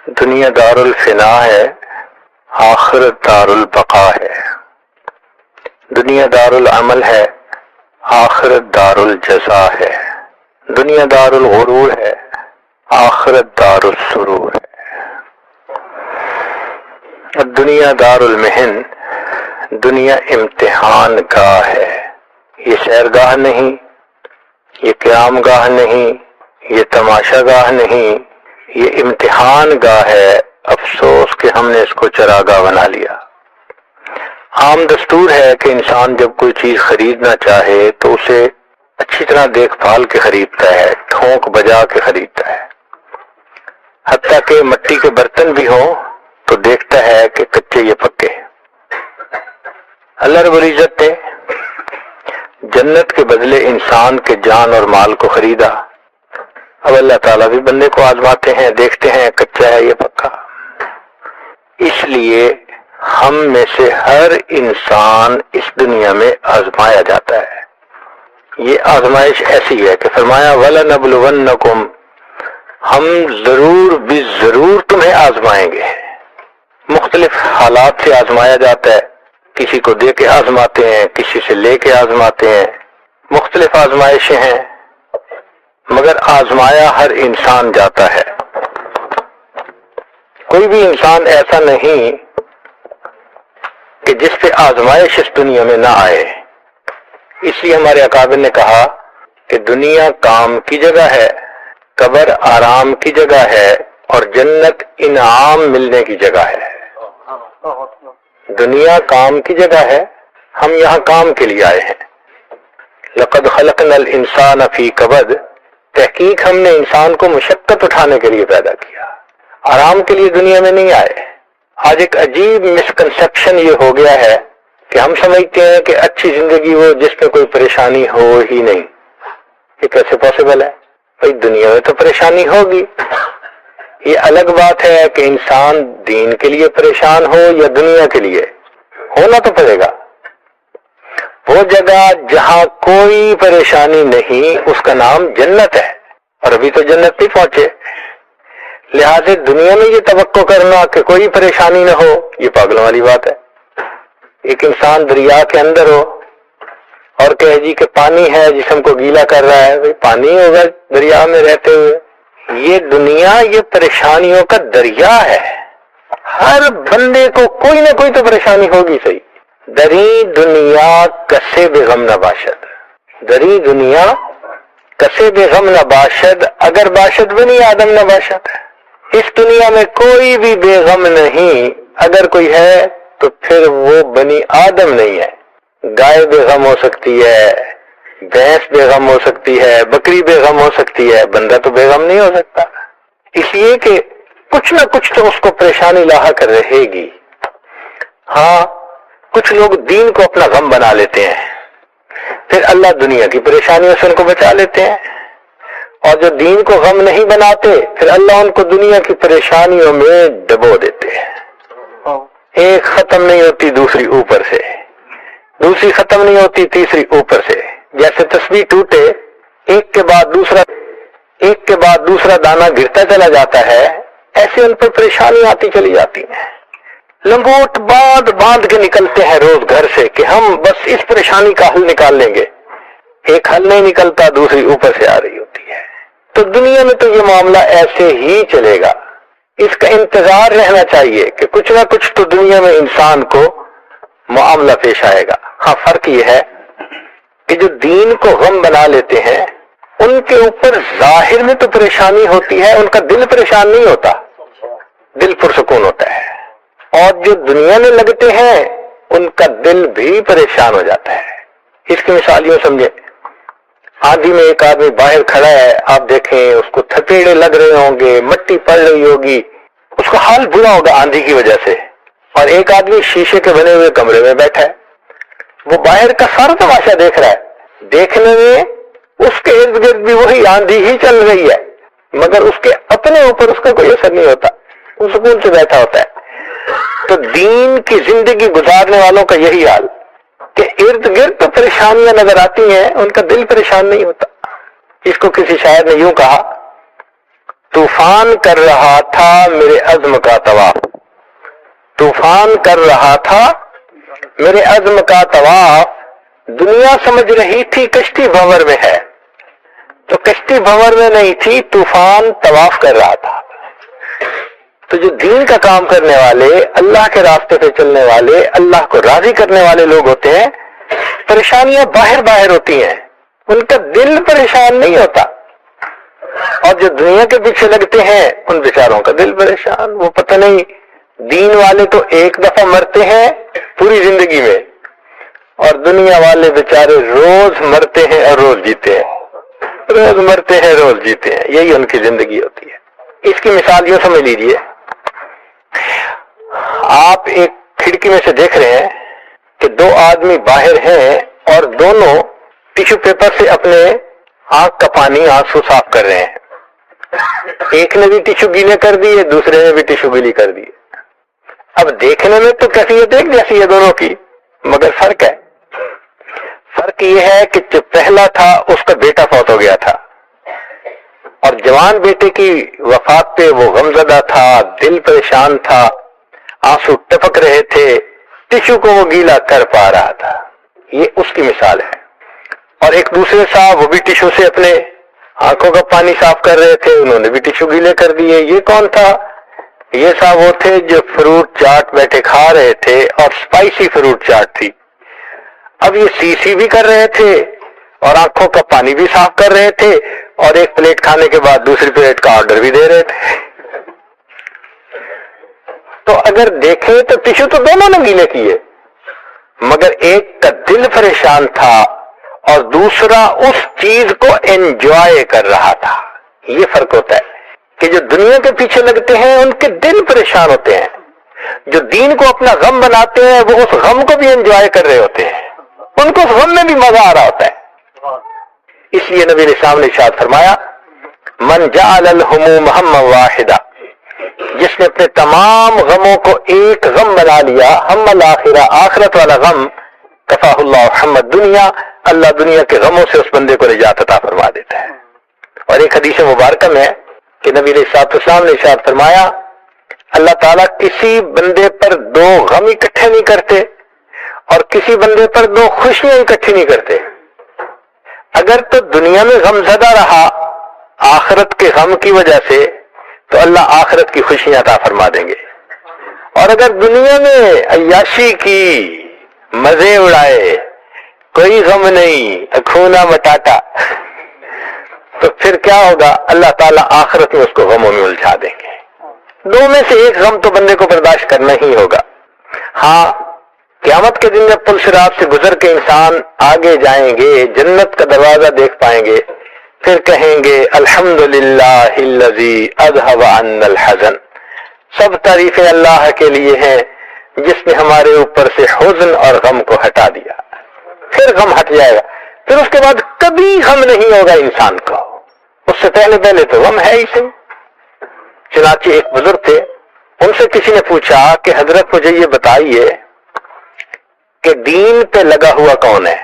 دنیا دار الفنا ہے، آخرت دار البقا ہے۔ دنیا دار العمل ہے، آخرت دار الجزا ہے۔ دنیا دار الغرور ہے، آخرت دار السرور ہے۔ دنیا دار المحن، دنیا امتحان گاہ ہے۔ یہ سیرگاہ نہیں، یہ قیام گاہ نہیں، یہ تماشا گاہ نہیں، یہ امتحان گاہ ہے۔ افسوس کہ ہم نے اس کو چراگاہ بنا لیا۔ عام دستور ہے کہ انسان جب کوئی چیز خریدنا چاہے تو اسے اچھی طرح دیکھ بھال کے خریدتا ہے، ٹھونک بجا کے خریدتا ہے۔ حتیٰ کہ مٹی کے برتن بھی ہوں تو دیکھتا ہے کہ کچے یا پکے۔ اللہ رب العزت نے جنت کے بدلے انسان کے جان اور مال کو خریدا۔ اب اللہ تعالیٰ بھی بندے کو آزماتے ہیں، دیکھتے ہیں کچا ہے یا پکا۔ اس لیے ہم میں سے ہر انسان اس دنیا میں آزمایا جاتا ہے۔ یہ آزمائش ایسی ہے کہ فرمایا وَلَنَبْلُوَنَّكُمْ، ہم ضرور بھی ضرور تمہیں آزمائیں گے۔ مختلف حالات سے آزمایا جاتا ہے، کسی کو دے کے آزماتے ہیں، کسی سے لے کے آزماتے ہیں، مختلف آزمائشیں ہیں، مگر آزمایا ہر انسان جاتا ہے۔ کوئی بھی انسان ایسا نہیں کہ جس پہ آزمائش اس دنیا میں نہ آئے۔ اس لیے ہمارے اکابر نے کہا کہ دنیا کام کی جگہ ہے، قبر آرام کی جگہ ہے، اور جنت انعام ملنے کی جگہ ہے۔ دنیا کام کی جگہ ہے، ہم یہاں کام کے لیے آئے ہیں۔ لقد خلقنا الانسان فی کبد، تحقیق ہم نے انسان کو مشقت اٹھانے کے لیے پیدا کیا، آرام کے لیے دنیا میں نہیں آئے۔ آج ایک عجیب مسکنسپشن یہ ہو گیا ہے کہ ہم سمجھتے ہیں کہ اچھی زندگی وہ جس میں کوئی پریشانی ہو ہی نہیں۔ یہ کیسے پاسبل ہے؟ بھائی دنیا میں تو پریشانی ہوگی۔ یہ الگ بات ہے کہ انسان دین کے لیے پریشان ہو یا دنیا کے لیے، ہونا تو پڑے گا۔ وہ جگہ جہاں کوئی پریشانی نہیں اس کا نام جنت ہے، اور ابھی تو جنت نہیں پہنچے۔ لہذا دنیا میں یہ توقع کرنا کہ کوئی پریشانی نہ ہو، یہ پاگلوں والی بات ہے۔ ایک انسان دریا کے اندر ہو اور کہے جی کہ پانی ہے جسم کو گیلا کر رہا ہے، بھائی پانی ہوگا دریا میں رہتے ہوئے؟ یہ دنیا یہ پریشانیوں کا دریا ہے۔ ہر بندے کو کوئی نہ کوئی تو پریشانی ہوگی صحیح۔ دری دنیا کسے بے غم نہ باشد، دری دنیا کسے بے غم نہ باشد، اگر باشد بنی آدم نہ باشد۔ اس دنیا میں کوئی بھی بے غم نہیں، اگر کوئی ہے تو پھر وہ بنی آدم نہیں ہے۔ گائے بے غم ہو سکتی ہے، بھینس بے غم ہو سکتی ہے، بکری بے غم ہو سکتی ہے، بندہ تو بے غم نہیں ہو سکتا، اس لیے کہ کچھ نہ کچھ تو اس کو پریشانی لاحق رہے گی۔ ہاں کچھ لوگ دین کو اپنا غم بنا لیتے ہیں، پھر اللہ دنیا کی پریشانیوں سے ان کو بچا لیتے ہیں، اور جو دین کو غم نہیں بناتے پھر اللہ ان کو دنیا کی پریشانیوں میں ڈبو دیتے ہیں۔ ایک ختم نہیں ہوتی دوسری اوپر سے، دوسری ختم نہیں ہوتی تیسری اوپر سے۔ جیسے تسبیح ٹوٹے، ایک کے بعد دوسرا دانہ گرتا چلا جاتا ہے، ایسے ان پر پریشانی آتی چلی جاتی ہیں۔ لنگوٹ باندھ کے نکلتے ہیں روز گھر سے کہ ہم بس اس پریشانی کا حل نکال لیں گے، ایک حل نہیں نکلتا دوسری اوپر سے آ رہی ہوتی ہے۔ تو دنیا میں تو یہ معاملہ ایسے ہی چلے گا، اس کا انتظار رہنا چاہیے کہ کچھ نہ کچھ تو دنیا میں انسان کو معاملہ پیش آئے گا۔ ہاں فرق یہ ہے کہ جو دین کو غم بنا لیتے ہیں ان کے اوپر ظاہر میں تو پریشانی ہوتی ہے، ان کا دل پریشان نہیں ہوتا، دل پرسکون ہوتا ہے۔ اور جو دنیا میں لگتے ہیں ان کا دل بھی پریشان ہو جاتا ہے۔ اس کی مثال یوں سمجھے، آندھی میں ایک آدمی باہر کھڑا ہے، آپ دیکھیں اس کو تھپیڑے لگ رہے ہوں گے، مٹی پڑ رہی ہوگی، اس کا حال برا ہوگا آندھی کی وجہ سے، اور ایک آدمی شیشے کے بنے ہوئے کمرے میں بیٹھا ہے، وہ باہر کا سارا تماشا دیکھ رہا ہے، دیکھنے میں اس کے ارد گرد بھی وہی آندھی ہی چل رہی ہے، مگر اس کے اپنے اوپر اس کا کوئی اثر نہیں ہوتا، وہ سکون سے بیٹھا ہوتا ہے۔ تو دین کی زندگی گزارنے والوں کا یہی حال کہ ارد گرد تو پریشانیاں نظر آتی ہیں، ان کا دل پریشان نہیں ہوتا۔ اس کو کسی شاعر نے یوں کہا طوفان کر رہا تھا میرے عزم کا طواف، طوفان کر رہا تھا میرے عزم کا طواف، دنیا سمجھ رہی تھی کشتی بھنور میں ہے، تو کشتی بھنور میں نہیں تھی، طوفان طواف کر رہا تھا۔ تو جو دین کا کام کرنے والے، اللہ کے راستے پہ چلنے والے، اللہ کو راضی کرنے والے لوگ ہوتے ہیں، پریشانیاں باہر باہر ہوتی ہیں، ان کا دل پریشان نہیں ہوتا، اور جو دنیا کے پیچھے لگتے ہیں ان بیچاروں کا دل پریشان، وہ پتہ نہیں، دین والے تو ایک دفعہ مرتے ہیں پوری زندگی میں، اور دنیا والے بیچارے روز مرتے ہیں اور روز جیتے ہیں، روز مرتے ہیں روز جیتے ہیں، یہی ان کی زندگی ہوتی ہے۔ اس کی مثال یوں سمجھ لیجئے، آپ ایک کھڑکی میں سے دیکھ رہے ہیں کہ دو آدمی باہر ہیں اور دونوں ٹیشو پیپر سے اپنے آنکھ کا پانی، آنسو صاف کر رہے ہیں، ایک نے بھی ٹیشو گیلے کر دیے، دوسرے نے بھی ٹیشو گیلی کر دیے۔ اب دیکھنے میں تو کیفیت ایک جیسی ہے دونوں کی، مگر فرق ہے، فرق یہ ہے کہ جو پہلا تھا اس کا بیٹا فوت ہو گیا تھا، اور جوان بیٹے کی وفات پہ وہ غمزدہ تھا، دل پریشان تھا، آنسو ٹپک رہے تھے، ٹیشو کو وہ گیلا کر پا رہا تھا، یہ اس کی مثال ہے۔ اور ایک دوسرے صاحب، وہ بھی ٹیشو سے اپنے آنکھوں کا پانی صاف کر رہے تھے، انہوں نے بھی ٹیشو گیلے کر دیے۔ یہ کون تھا؟ یہ صاحب وہ تھے جو فروٹ چاٹ بیٹھے کھا رہے تھے، اور اسپائسی فروٹ چاٹ تھی، اب یہ سی بھی کر رہے تھے اور آنکھوں کا پانی بھی صاف کر رہے تھے، اور ایک پلیٹ کھانے کے بعد دوسری پلیٹ کا آرڈر بھی دے رہے تھے۔ تو اگر دیکھیں تو ٹیشو تو دونوں نے گیلے کیے، مگر ایک کا دل پریشان تھا اور دوسرا اس چیز کو انجوائے کر رہا تھا۔ یہ فرق ہوتا ہے کہ جو دنیا کے پیچھے لگتے ہیں ان کے دل پریشان ہوتے ہیں، جو دین کو اپنا غم بناتے ہیں وہ اس غم کو بھی انجوائے کر رہے ہوتے ہیں، ان کو اس غم میں بھی مزہ آ رہا ہوتا ہے۔ اس لیے نبی علیہ السلام نے ارشاد فرمایا، من جعل الہموم ہما واحدا، جس نے اپنے تمام غموں کو ایک غم بنا لیا، ہم الآخرہ، آخرت والا غم، کفاہ اللہ ہم الدنیا، اللہ دنیا کے غموں سے اس بندے کو نجات عطا فرما دیتا ہے۔ اور ایک حدیث مبارکہ میں کہ نبی علیہ السلام نے ارشاد فرمایا، اللہ تعالیٰ کسی بندے پر دو غم اکٹھے نہیں کرتے اور کسی بندے پر دو خوشیاں اکٹھی نہیں کرتے۔ اگر تو دنیا میں غم زدہ رہا آخرت کے غم کی وجہ سے تو اللہ آخرت کی خوشیاں عطا فرما دیں گے، اور اگر دنیا میں عیاشی کی، مزے اڑائے، کوئی غم نہیں، کھونا مٹاٹا، تو پھر کیا ہوگا؟ اللہ تعالیٰ آخرت میں اس کو غموں میں الجھا دیں گے۔ دو میں سے ایک غم تو بندے کو برداشت کرنا ہی ہوگا۔ ہاں، قیامت کے دن جب پل صراط سے گزر کے انسان آگے جائیں گے، جنت کا دروازہ دیکھ پائیں گے، پھر کہیں گے الحمدللہ الذی اذھب عنا الحزن، سب تعریفیں اللہ کے لیے ہیں جس نے ہمارے اوپر سے حزن اور غم کو ہٹا دیا۔ پھر غم ہٹ جائے گا، پھر اس کے بعد کبھی غم نہیں ہوگا انسان کو، اس سے پہلے تو غم ہے ہی صحیح۔ چنانچہ ایک بزرگ تھے، ان سے کسی نے پوچھا کہ حضرت مجھے یہ بتائیے کہ دین پہ لگا ہوا کون ہے؟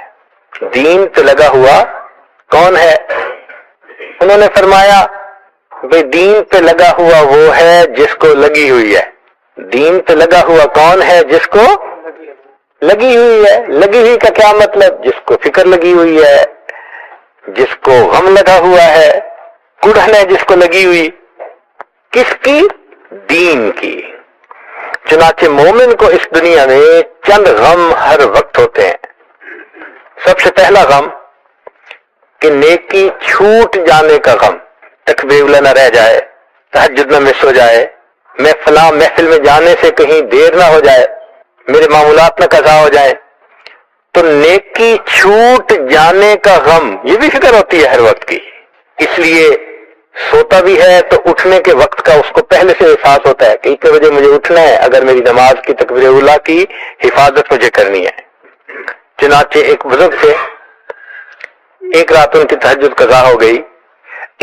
دین پہ لگا ہوا کون ہے؟ انہوں نے فرمایا، بھئی دین پہ لگا ہوا وہ ہے جس کو لگی ہوئی ہے۔ دین پہ لگا ہوا کون ہے؟ جس کو لگی ہوئی ہے۔ لگی ہوئی کا کیا مطلب؟ جس کو فکر لگی ہوئی ہے، جس کو غم لگا ہوا ہے، کڑھن ہے جس کو لگی ہوئی، کس کی؟ دین کی۔ چنانچہ مومن کو اس دنیا میں چند غم ہر وقت ہوتے ہیں۔ سب سے پہلا غم کہ نیکی چھوٹ جانے کا غم، تکبیر اولیٰ نہ رہ جائے، تہجد نہ مس ہو جائے، میں فلاں محفل میں جانے سے کہیں دیر نہ ہو جائے، میرے معمولات نہ قضا ہو جائے، تو نیکی چھوٹ جانے کا غم، یہ بھی فکر ہوتی ہے ہر وقت کی۔ اس لیے سوتا بھی ہے تو اٹھنے کے وقت کا اس کو پہلے سے احساس ہوتا ہے کہ اتنے بجے مجھے اٹھنا ہے، اگر میری نماز کی تکبیر اولیٰ کی حفاظت مجھے کرنی ہے۔ چنانچہ ایک بزرگ تھے، ایک رات ان کی تہجد قضا ہو گئی،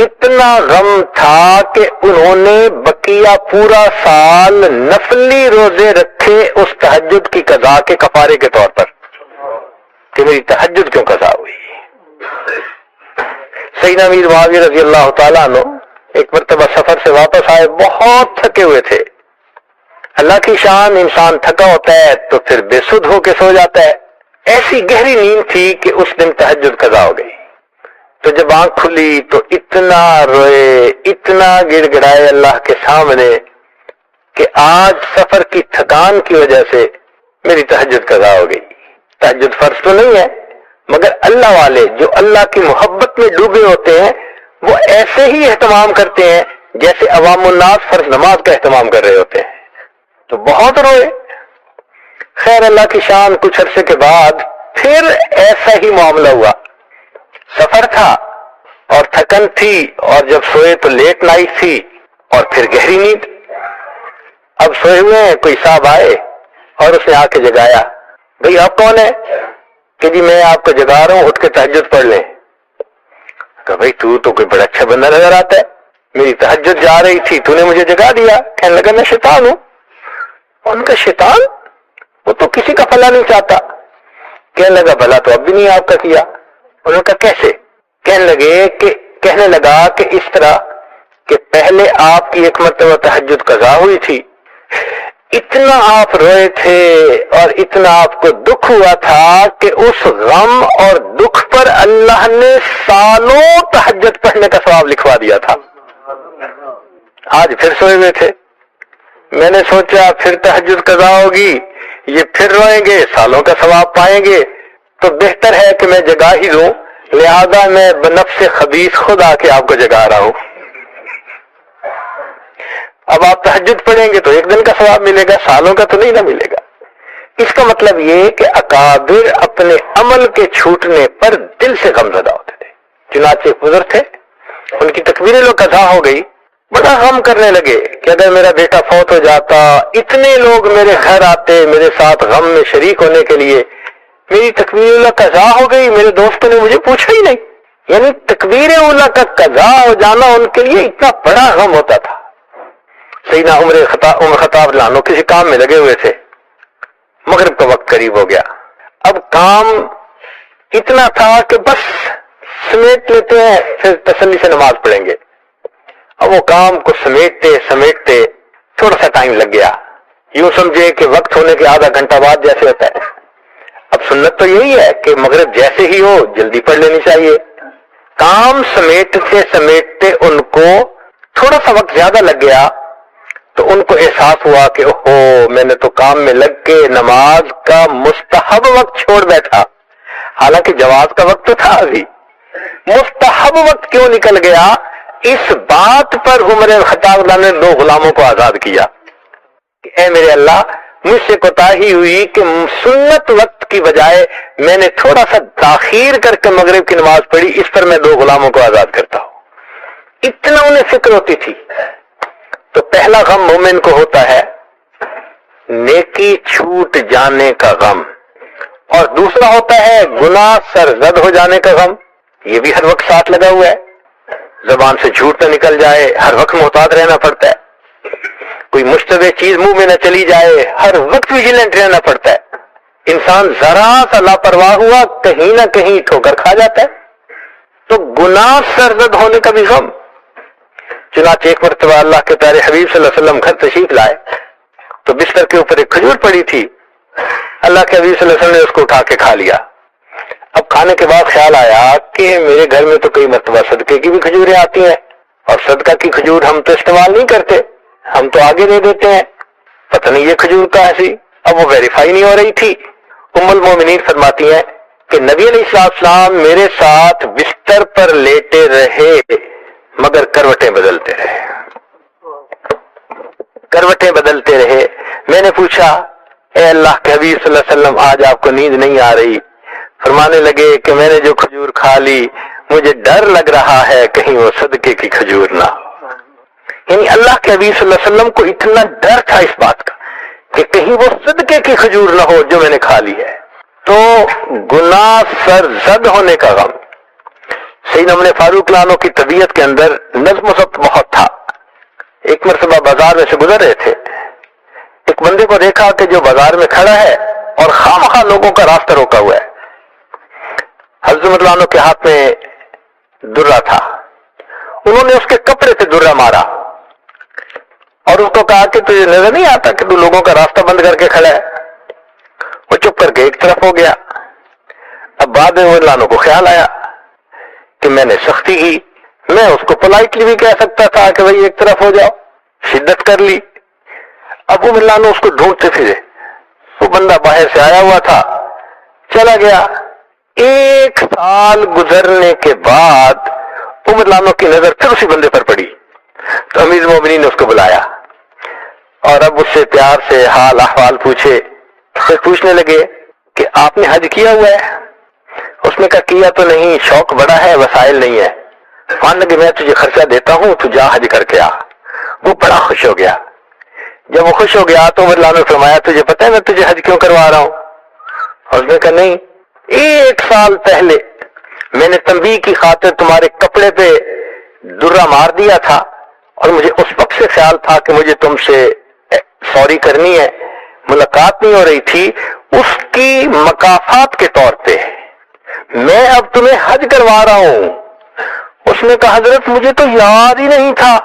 اتنا غم تھا کہ انہوں نے بقیہ پورا سال نفلی روزے رکھے اس تہجد کی قضا کے کفارے کے طور پر کہ میری تہجد کیوں قضا ہوئی۔ سیدنا امیر معاویہ رضی اللہ تعالیٰ عنہ ایک مرتبہ سفر سے واپس آئے، بہت تھکے ہوئے تھے. اللہ کی شان، انسان تھکا ہوتا ہے تو پھر بے سدھ ہو کے سو جاتا ہے. ایسی گہری نیند تھی کہ اس دن تہجد قضا ہو گئی. تو جب آنکھ کھلی تو اتنا روئے، اتنا گڑ گڑائے اللہ کے سامنے کہ آج سفر کی تھکان کی وجہ سے میری تہجد قضا ہو گئی. تہجد فرض تو نہیں ہے، مگر اللہ والے جو اللہ کی محبت میں ڈوبے ہوتے ہیں وہ ایسے ہی اہتمام کرتے ہیں جیسے عوام الناس فرض نماز کا اہتمام کر رہے ہوتے ہیں. تو بہت روئے. خیر اللہ کی شان، کچھ عرصے کے بعد پھر ایسا ہی معاملہ ہوا. سفر تھا اور تھکن تھی، اور جب سوئے تو لیٹ نائٹ تھی اور پھر گہری نیند. اب سوئے ہوئے ہیں، کوئی صاحب آئے اور اس نے آ کے جگایا. بھئی آپ کون ہیں؟ کہ جی میں آپ کو جگا رہا ہوں، اٹھ کے تہجد پڑھ لیں. کہ بھئی تو کوئی بڑا اچھا بندہ نظر آتا ہے، میری تہجد جا رہی تھی، تو نے مجھے جگا دیا. کہنے لگا میں شیطان ہوں. ان کا شیطان؟ وہ تو کسی کا بھلا نہیں چاہتا. کہنے لگا بھلا تو اب بھی نہیں آپ کا کیا. انہوں نے کہا کیسے؟ کہنے لگا کہ اس طرح کہ پہلے آپ کی ایک مرتبہ تہجد قضا ہوئی تھی، اتنا آپ روئے تھے اور اتنا آپ کو دکھ ہوا تھا کہ اس غم اور دکھ پر اللہ نے سالوں تہجد پڑھنے کا ثواب لکھوا دیا تھا. آج پھر سوئے ہوئے تھے. میں نے سوچا پھر تہجد قضا ہوگی، یہ پھر روئیں گے، سالوں کا ثواب پائیں گے، تو بہتر ہے کہ میں جگا ہی دوں. لہذا میں بنفس خبیث خود آ کے آپ کو جگا رہا ہوں. اب آپ تہجد پڑھیں گے تو ایک دن کا ثواب ملے گا، سالوں کا تو نہیں نہ ملے گا. اس کا مطلب یہ کہ اکابر اپنے عمل کے چھوٹنے پر دل سے غم زدہ ہوتے تھے. چنانچہ ایک بزرگ تھے، ان کی تکبیر لو قضا ہو گئی، بڑا غم کرنے لگے کہ اگر میرا بیٹا فوت ہو جاتا، اتنے لوگ میرے گھر آتے میرے ساتھ غم میں شریک ہونے کے لیے، میری تکبیر اولیٰ قضا ہو گئی، میرے دوستوں نے مجھے پوچھا ہی نہیں. یعنی تکبیر اولیٰ کا قضا ہو جانا ان کے لیے اتنا بڑا غم ہوتا تھا. سیدنا عمر خطاب لانو کسی کام میں لگے ہوئے تھے، مغرب کا وقت قریب ہو گیا. اب کام اتنا تھا کہ بس سمیٹ لیتے ہیں پھر تسلی سے نماز پڑھیں گے. اب وہ کام کو سمیٹتے تھوڑا سا ٹائم لگ گیا. یوں سمجھے کہ وقت ہونے کے آدھا گھنٹہ بعد جیسے ہوتا ہے. اب سنت تو یہی ہے کہ مغرب جیسے ہی ہو جلدی پڑھ لینی چاہیے. کام سمیٹتے ان کو تھوڑا سا وقت زیادہ لگ گیا تو ان کو احساس ہوا کہ اوہو میں نے تو کام میں لگ کے نماز کا مستحب وقت چھوڑ بیٹھا، حالانکہ جواز کا وقت تو تھا. ابھی مستحب وقت کیوں نکل گیا؟ اس بات پر عمر خطاب اللہ نے 2 غلاموں کو آزاد کیا کہ اے میرے اللہ، مجھ سے کوتاہی ہوئی کہ سنت وقت کی بجائے میں نے تھوڑا سا تاخیر کر کے مغرب کی نماز پڑھی، اس پر میں 2 غلاموں کو آزاد کرتا ہوں. اتنا انہیں فکر ہوتی تھی. تو پہلا غم مومن کو ہوتا ہے نیکی چھوٹ جانے کا غم، اور دوسرا ہوتا ہے گناہ سرزد ہو جانے کا غم. یہ بھی ہر وقت ساتھ لگا ہوا ہے. زبان سے جھوٹ نہ نکل جائے، ہر وقت محتاط رہنا پڑتا ہے. کوئی مشتبہ چیز منہ میں نہ چلی جائے، ہر وقت ویجیلنٹ رہنا پڑتا ہے. انسان ذرا سا لاپرواہ ہوا کہیں نہ کہیں ٹھوکر کھا جاتا ہے. تو گناہ سرزد ہونے کا بھی غم. چنانچہ ایک مرتبہ اللہ کے پیارے حبیب صلی اللہ علیہ وسلم گھر تشریف لائے تو بستر کے اوپر ایک کھجور پڑی تھی. اللہ کے حبیب صلی اللہ علیہ وسلم نے اس کو اٹھا کے کھا لیا. اب کھانے کے بعد خیال آیا کہ میرے گھر میں تو کئی مرتبہ صدقے کی بھی کھجوریں آتی ہیں، اور صدقہ کی کھجور ہم تو استعمال نہیں کرتے، ہم تو آگے دے دیتے ہیں، پتہ نہیں یہ کھجور کا ایسی. اب وہ ویریفائی نہیں ہو رہی تھی. ام المومنین فرماتی ہیں کہ نبی علیہ السلام میرے ساتھ بستر پر لیٹے رہے مگر کروٹیں بدلتے رہے. میں نے پوچھا اے اللہ کے حبیب صلی اللہ علیہ وسلم آج آپ کو نیند نہیں آ رہی؟ فرمانے لگے کہ میں نے جو کھجور کھا لی مجھے ڈر لگ رہا ہے کہیں وہ صدقے کی کھجور نہ ہو. یعنی اللہ کے حبیب صلی اللہ علیہ وسلم کو اتنا ڈر تھا اس بات کا کہ کہیں وہ صدقے کی کھجور نہ ہو جو میں نے کھا لی ہے. تو گناہ سرزد ہونے کا غم. سیدنا عمر فاروق لانو کی طبیعت کے اندر نظم و ضبط بہت تھا. ایک مرتبہ بازار میں سے گزر رہے تھے، ایک بندے کو دیکھا کہ جو بازار میں کھڑا ہے اور خواہ لوگوں کا راستہ روکا ہوا ہے. حضرت عمر لانو کے ہاتھ میں درہ تھا. انہوں نے اس کے کپڑے پہ درہ مارا اور اس کو کہا کہ تجھے نظر نہیں آتا کہ تو لوگوں کا راستہ بند کر کے کھڑا ہے؟ وہ چپ کر کے ایک طرف ہو گیا. اب بعد میں وہ لانوں کو خیال آیا کہ میں نے سختی کی، میں اس کو پولائٹلی بھی کہہ سکتا تھا کہ بھائی ایک طرف ہو جاؤ، شدت کر لی. اب وہ لانوں اس کو ڈھونڈتے پھرے، وہ بندہ باہر سے آیا ہوا تھا، چلا گیا. 1 سال گزرنے کے بعد عمر لانوں کی نظر پھر اسی بندے پر پڑی تو امیر المومنین نے اس کو بلایا اور اب اس سے پیار سے حال احوال پوچھے. پھر پوچھنے لگے کہ آپ نے حج کیا ہوا ہے؟ اس نے کہا کیا تو نہیں، شوق بڑا ہے، وسائل نہیں ہے. مان لگے میں تجھے خرچہ دیتا ہوں، تو جا حج کر کے آ. وہ بڑا خوش ہو گیا. جب وہ خوش ہو گیا تو عمر لانوں نے فرمایا تجھے پتہ ہے میں تجھے حج کیوں کروا رہا ہوں؟ اور اس نے کہا نہیں، 1 سال پہلے میں نے تنبیہ کی خاطر تمہارے کپڑے پہ درہ مار دیا تھا اور مجھے اس وقت سے خیال تھا کہ مجھے تم سے سوری کرنی ہے، ملاقات نہیں ہو رہی تھی، اس کی مکافات کے طور پہ میں اب تمہیں حج کروا رہا ہوں. اس نے کہا حضرت مجھے تو یاد ہی نہیں تھا.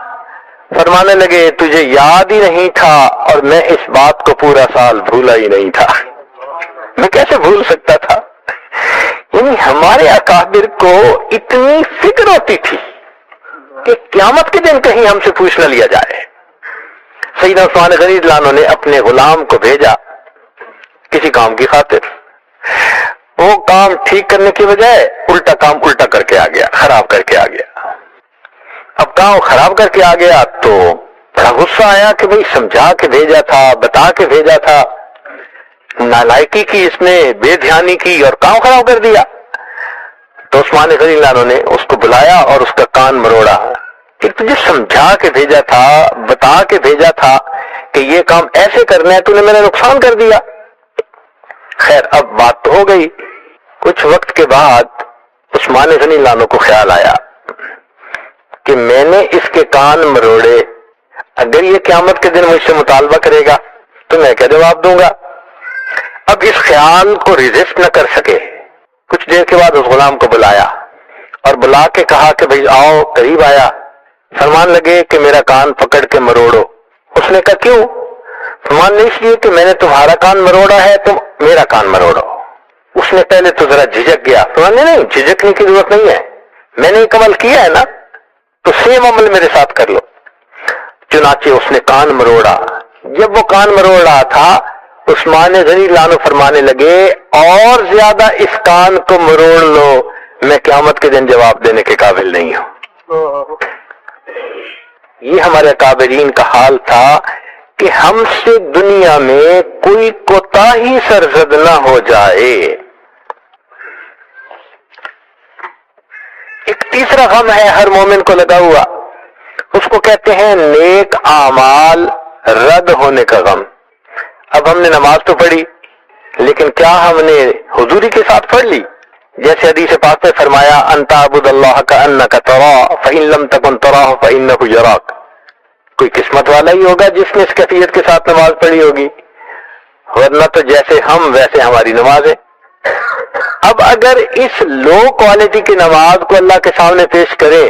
فرمانے لگے تجھے یاد ہی نہیں تھا اور میں اس بات کو پورا سال بھولا ہی نہیں تھا. میں کیسے بھول سکتا تھا؟ یعنی ہمارے اکابر کو اتنی فکر ہوتی تھی کہ قیامت کے دن کہیں ہم سے پوچھ نہ لیا جائے. سیدنا عثمان غنی رضی اللہ عنہ نے اپنے غلام کو بھیجا کسی کام کی خاطر، وہ کام ٹھیک کرنے کی بجائے الٹا کام الٹا کر کے آ گیا، خراب کر کے آ گیا. اب کام خراب کر کے آ گیا تو بڑا غصہ آیا کہ بھئی سمجھا کے بھیجا تھا، بتا کے بھیجا تھا، نالائکی کی اس نے، بے دھیانی کی اور کام خراب کر دیا. تو عثمان غنی اللہ عنہ نے اس کو بلایا اور اس کا کان مروڑا کہ تجھے سمجھا کے بھیجا تھا، بتا کے بھیجا تھا کہ یہ کام ایسے کرنا ہے، تو نے میرا نقصان کر دیا. خیر اب بات تو ہو گئی. کچھ وقت کے بعد عثمان غنی اللہ عنہ کو خیال آیا کہ میں نے اس کے کان مروڑے، اگر یہ قیامت کے دن مجھ سے مطالبہ کرے گا تو میں کیا جواب دوں گا؟ اب اس خیال کو ریزسٹ نہ کر سکے. کچھ دیر کے بعد اس غلام کو بلایا اور بلا کے کہا کہ بھئی آؤ. قریب آیا، فرمان لگے کہ میرا کان پکڑ کے مروڑو. اس نے کہا کیوں؟ فرمان اس لیے کہ میں نے تمہارا کان مروڑا ہے، تم میرا کان مروڑو. اس نے پہلے تو ذرا جھجک گیا. فرمان نہیں، جھجکنے کی ضرورت نہیں ہے، میں نے ایک عمل کیا ہے نا، تو سیم عمل میرے ساتھ کر لو. چنانچہ اس نے کان مروڑا. جب وہ کان مروڑ رہا تھا عثمان غنی اللہ عنہ فرمانے لگے اور زیادہ اس کان کو مروڑ لو، میں قیامت کے دن جواب دینے کے قابل نہیں ہوں. یہ ہمارے اکابرین کا حال تھا کہ ہم سے دنیا میں کوئی کوتاہی سرزد نہ ہو جائے. ایک تیسرا غم ہے ہر مومن کو لگا ہوا، اس کو کہتے ہیں نیک اعمال رد ہونے کا غم. اب ہم نے نماز تو پڑھی، لیکن کیا ہم نے حضوری کے ساتھ پڑھ لی؟ جیسے حدیث پاک میں فرمایا ان تعبد اللہ کأنک تراہ فإن لم تکن تراہ فإنہ یراک. کوئی قسمت والا ہی ہوگا جس نے اس کیفیت کے ساتھ نماز پڑھی ہوگی، ورنہ تو جیسے ہم ویسے ہماری نماز ہے. اب اگر اس لو کوالٹی کی نماز کو اللہ کے سامنے پیش کرے